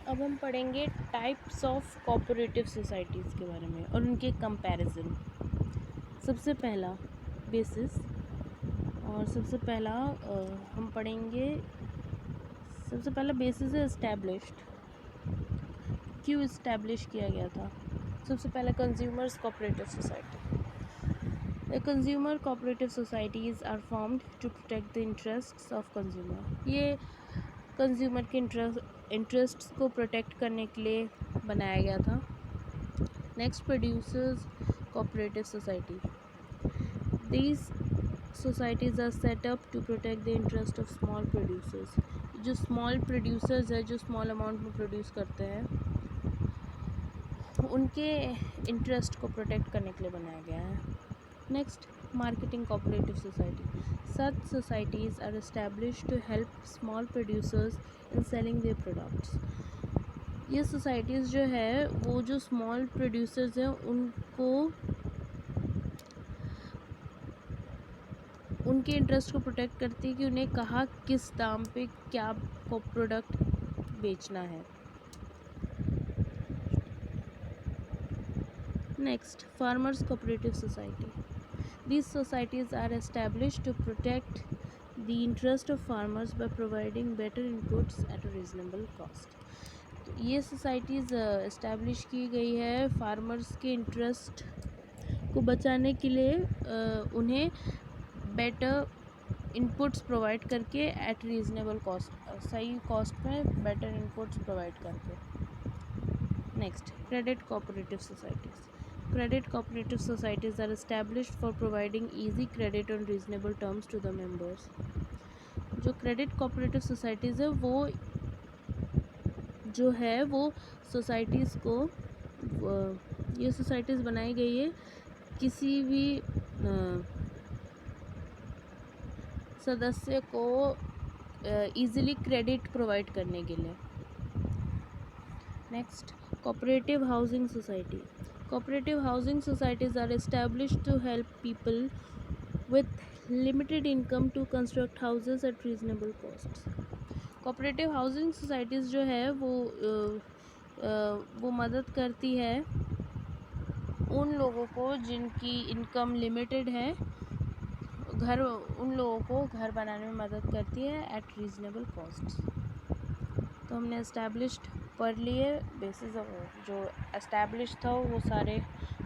अब हम पढ़ेंगे टाइप्स ऑफ कोऑपरेटिव सोसाइटीज़ के बारे में और उनके कंपैरिजन। सबसे पहला बेसिस और सबसे पहला हम पढ़ेंगे। सबसे पहला बेसिस है एस्टैब्लिश्ड। क्यों इस्टेब्लिश किया गया था? सबसे पहला consumers cooperative society. The consumer cooperative societies are formed to protect the interests of consumer. ये कंज्यूमर के इंटरेस्ट्स को प्रोटेक्ट करने के लिए बनाया गया था। Next, producers cooperative society. These societies are set up to protect the interest of small producers. जो स्मॉल प्रोड्यूसर्स है, जो स्मॉल अमाउंट में प्रोड्यूस करते हैं, उनके इंटरेस्ट को प्रोटेक्ट करने के लिए बनाया गया है। Next, marketing cooperative society. Such societies are established to help small producers in selling their products. ये सोसाइटीज़ जो है वो जो स्मॉल प्रोड्यूसर्स हैं उनको उनके इंटरेस्ट को प्रोटेक्ट करती है कि उन्हें कहाँ किस दाम पे क्या को प्रोडक्ट बेचना है। Next, farmers cooperative society. These societies are established to protect the interest of farmers by providing better inputs at a reasonable cost. तो ये सोसाइटीज़ इस्टेब्लिश की गई है फार्मर्स के इंटरेस्ट को बचाने के लिए, उन्हें बेटर इनपुट्स प्रोवाइड करके एट रीज़नेबल कॉस्ट, सही कॉस्ट में बेटर इनपुट्स प्रोवाइड करके। Next, credit cooperative societies. Credit cooperative societies are established for providing easy credit on reasonable terms to the members. जो credit cooperative societies है वो जो है वो societies को, ये societies बनाई गई है किसी भी सदस्य को easily credit provide करने के लिए। Next, cooperative housing society. Cooperative housing societies are established to help people with limited income to construct houses at reasonable costs. Cooperative housing societies जो है वो मदद करती है उन लोगों को जिनकी इनकम लिमिटेड है, उन लोगों को घर बनाने में मदद करती है एट रीज़नेबल कॉस्ट। तो हमने एस्टैब्लिश्ड पढ़ लिए, बेसिस जो एस्टैब्लिश था वो सारे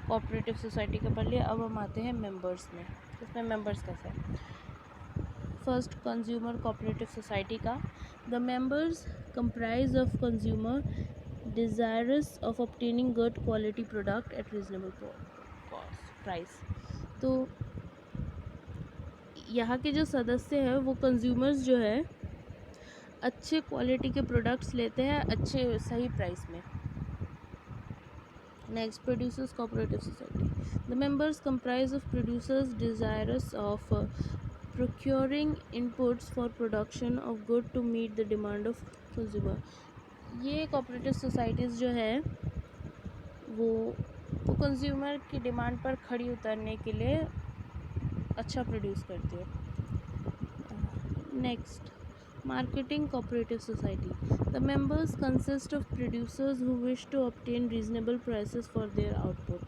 कोऑपरेटिव सोसाइटी के पढ़ लिए। अब हम आते हैं मेंबर्स में। इसमें मेंबर्स कैसे हैं? फर्स्ट, कंज्यूमर कोऑपरेटिव सोसाइटी का। The members comprise of consumer desirous of obtaining good quality product at reasonable price. तो यहाँ के जो सदस्य हैं वो कंज्यूमर्स जो है अच्छे क्वालिटी के प्रोडक्ट्स लेते हैं अच्छे सही प्राइस में। Next, producers cooperative society. The members comprise of producers desirous of procuring inputs for production of good to meet the demand of consumer. ये कोऑपरेटिव सोसाइटीज़ जो है वो कंज्यूमर की डिमांड पर खड़ी उतरने के लिए अच्छा प्रोड्यूस करती है। Next, Marketing cooperative society. The members consist of producers who wish to obtain reasonable prices for their output.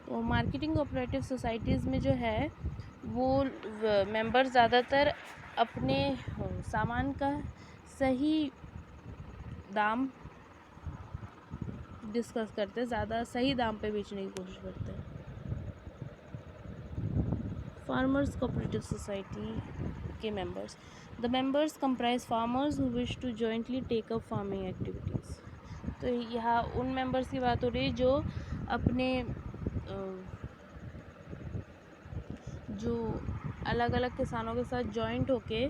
तो मार्केटिंग कोऑपरेटिव सोसाइटीज़ में जो है वो मेंबर ज़्यादातर अपने सामान का सही दाम डिस्कस करते हैं, ज़्यादा सही दाम पे बेचने की कोशिश करते हैं। फार्मर्स कोऑपरेटिव सोसाइटी के members. The members comprise farmers who wish to jointly take up farming activities. तो यहाँ उन मेंबर्स की बात हो रही है जो अपने जो अलग अलग किसानों के साथ जॉइंट होके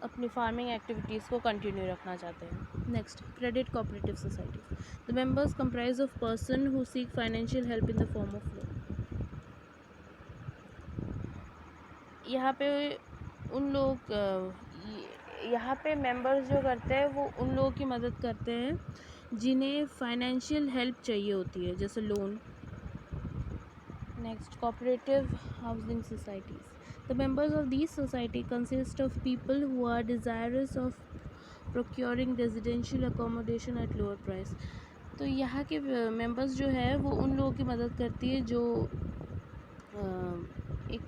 अपनी फार्मिंग एक्टिविटीज़ को कंटिन्यू रखना चाहते हैं। Next, credit cooperative society. The members comprise of person who seek financial help in the form of loan. यहाँ पे उन लोग यहाँ पे मेंबर्स जो करते हैं वो उन लोगों की मदद करते हैं जिन्हें फाइनेंशियल हेल्प चाहिए होती है, जैसे loan. Next, cooperative housing societies. The members of this society consist of people who are desirous of procuring residential accommodation at lower price. तो यहाँ के मेंबर्स जो है वो उन लोगों की मदद करती है जो एक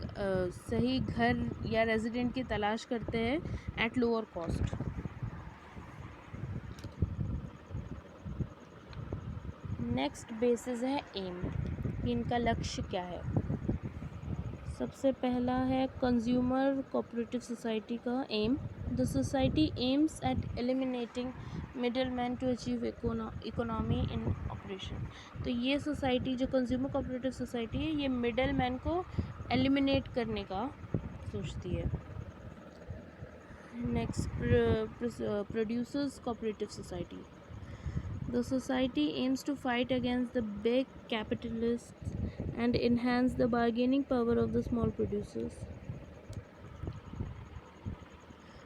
सही घर या रेजिडेंट की तलाश करते हैं at lower cost. Next basis है एम, कि इनका लक्ष्य क्या है। सबसे पहला है कंज्यूमर कोऑपरेटिव सोसाइटी का aim. The society aims at eliminating middle man to achieve economy in operation. तो ये सोसाइटी जो कंज्यूमर कोऑपरेटिव सोसाइटी है ये मिडल मैन को एलिमिनेट करने का सोचती है। Next producers cooperative society. The society aims to fight against the big capitalists and enhance the bargaining power of the small producers.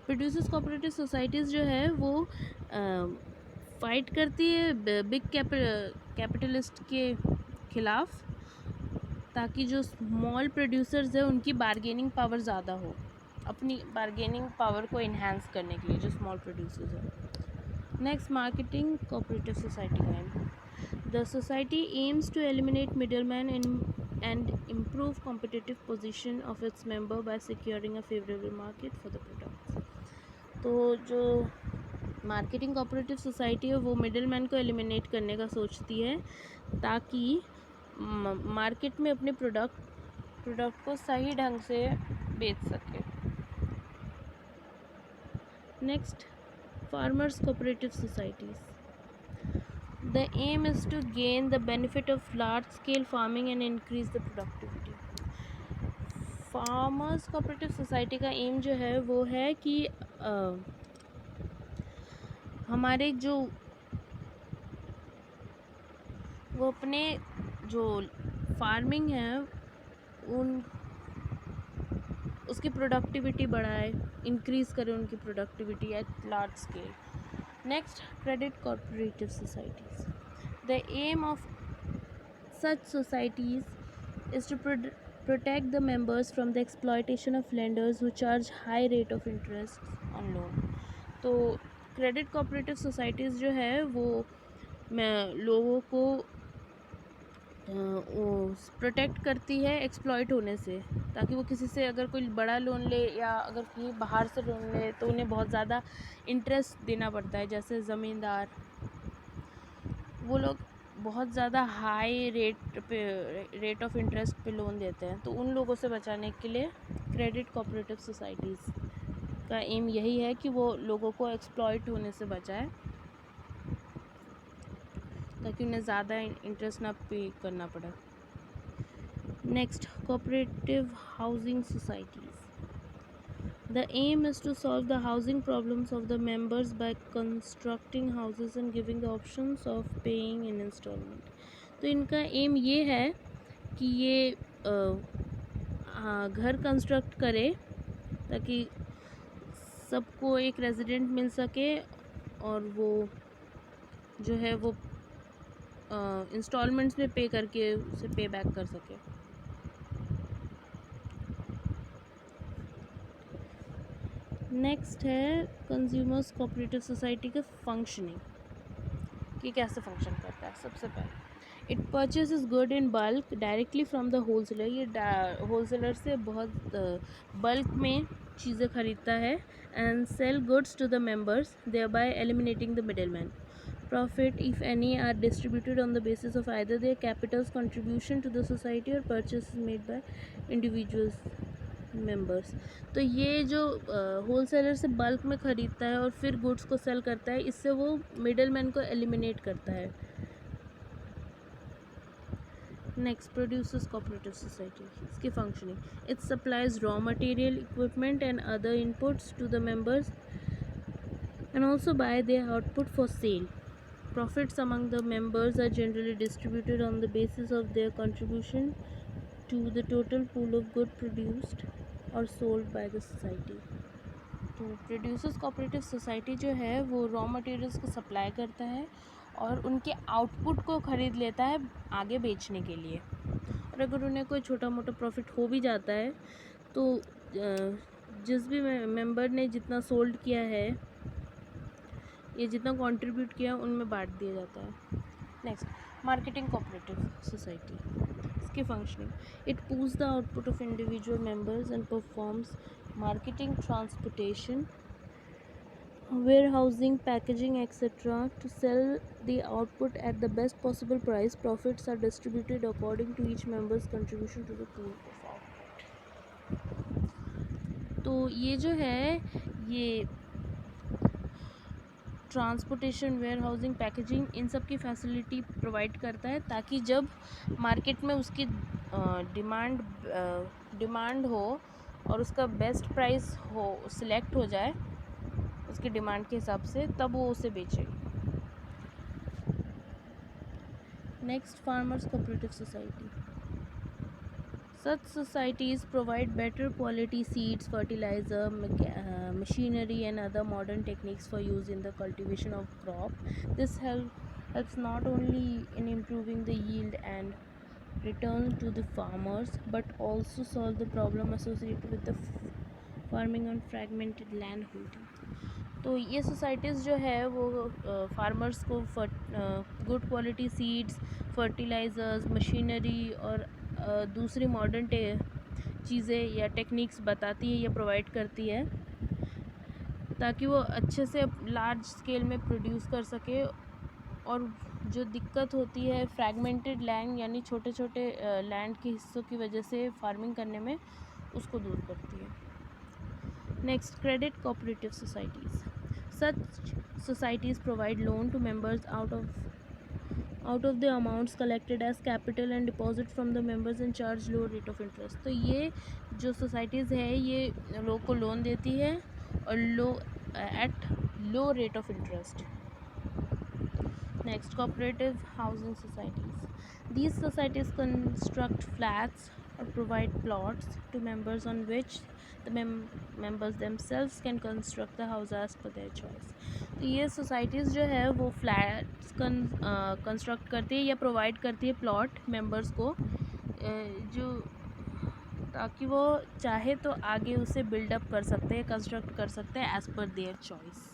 Producers cooperative societies जो है वो फाइट करती है बिग कैपिटलिस्ट के खिलाफ, ताकि जो स्मॉल प्रोड्यूसर्स है उनकी बार्गेनिंग पावर ज़्यादा हो, अपनी बार्गेनिंग पावर को इन्हांस करने के लिए जो स्मॉल प्रोड्यूसर्स है। नेक्स्ट मार्केटिंग कोऑपरेटिव सोसाइटी का aim. The society aims to eliminate middleman and improve competitive position of its member by securing a favourable market for the products. तो जो marketing cooperative society है वो middleman को eliminate करने का सोचती है, ताकि मार्केट में अपने प्रोडक्ट को सही ढंग से बेच सके। Next farmers cooperative societies. The aim is to gain the benefit of large scale farming and increase the productivity. Farmers cooperative society का एम जो है वो है कि हमारे जो वो अपने जो फार्मिंग है उसकी प्रोडक्टिविटी बढ़ाए, इंक्रीज़ करें उनकी productivity at large scale. Next credit cooperative societies. The aim of such societies is to protect the members from the exploitation of lenders who charge high rate of interest on loan. तो credit cooperative societies जो है वो लोगों को protect करती है exploit होने से, ताकि वो किसी से अगर कोई बड़ा लोन ले या अगर कहीं बाहर से लोन ले तो उन्हें बहुत ज़्यादा इंटरेस्ट देना पड़ता है। जैसे ज़मींदार वो लोग बहुत ज़्यादा हाई रेट ऑफ इंटरेस्ट पे लोन देते हैं, तो उन लोगों से बचाने के लिए क्रेडिट कोऑपरेटिव सोसाइटीज़ का एम यही है कि वो लोगों को एक्सप्लॉइट होने से बचाए, ताकि उन्हें ज़्यादा इंटरेस्ट ना पे करना पड़े। Next cooperative housing societies. The aim is to solve the housing problems of the members by constructing houses and giving the options of paying in instalment. तो इनका एम ये है कि ये घर कंस्ट्रक्ट करे ताकि सबको एक रेजिडेंट मिल सके और वो जो है वो इंस्टॉलमेंट्स में पे करके उसे पे बैक कर सके। नेक्स्ट है कंज्यूमर्स कोऑपरेटिव सोसाइटी का फंक्शनिंग, कि कैसे फंक्शन करता है। सबसे पहले it purchases good in bulk directly from the wholesaler. ये होलसेलर से बहुत बल्क में चीज़ें खरीदता है and sell goods to the members thereby eliminating the middleman. Profit, if any, are distributed on the basis of either their capital's contribution to the society or purchases made by individuals members. तो ये जो wholesaler से bulk में ख़रीदता है और फिर goods को cell करता है, इससे वो मिडल मैन को एलिमिनेट करता है। नेक्स्ट प्रोड्यूसर्स कोऑपरेटिव सोसाइटी, इसकी functioning, it supplies raw material, equipment and other inputs to the members and also buy their output for sale. Profits among the members are generally distributed on the basis of their contribution to the total pool of goods produced or sold by the society. तो producers cooperative society जो है वो raw materials को supply करता है और उनके output को ख़रीद लेता है आगे बेचने के लिए। और अगर उन्हें कोई छोटा मोटा प्रॉफिट हो भी जाता है तो जिस भी मेंबर ने जितना सोल्ड किया है ये जितना कंट्रीब्यूट किया उनमें बांट दिया जाता है। नेक्स्ट, मार्केटिंग कोऑपरेटिव सोसाइटी, इसकी functioning, it pools the output of individual members and performs marketing, transportation, warehousing, packaging, etc. to sell the output at the best possible price. Profits are distributed according to each member's contribution to the pool of output. तो ये जो है ये transportation, where housing, packaging, इन सब की facility provide करता है ताकि जब मार्केट में उसकी डिमांड हो और उसका बेस्ट प्राइस हो सिलेक्ट हो जाए उसकी डिमांड के हिसाब से, तब वो उसे बेचे। Next, farmers cooperative society, such societies provide better quality seeds, fertilizer, machinery and other modern techniques for use in the cultivation of crop. This helps not only in improving the yield and return to the farmers but also solve the problem associated with the farming on fragmented land holding. तो ये societies जो है वो farmers को good quality seeds, fertilisers, machinery और दूसरी modern चीज़ें या टेक्निक्स बताती है या प्रोवाइड करती है ताकि वो अच्छे से लार्ज स्केल में प्रोड्यूस कर सके, और जो दिक्कत होती है फ्रैगमेंटेड लैंड यानी छोटे छोटे लैंड के हिस्सों की वजह से फार्मिंग करने में, उसको दूर करती है। Next, credit cooperative societies. Such societies provide loan to members out of the amounts collected as capital and deposit from the members and charge low rate of interest. तो ये जो societies है ये लोगों को लोन देती है और at low rate of interest. Next, cooperative housing societies. These societies construct flats or provide plots to members on which the members themselves can construct the house as per their choice. तो ये societies जो है वो flats construct करती है या provide करती है प्लॉट मेंबर्स को, जो ताकि वो चाहे तो आगे उसे बिल्डअप कर सकते हैं, कंस्ट्रक्ट कर सकते हैं एज़ पर देयर चॉइस।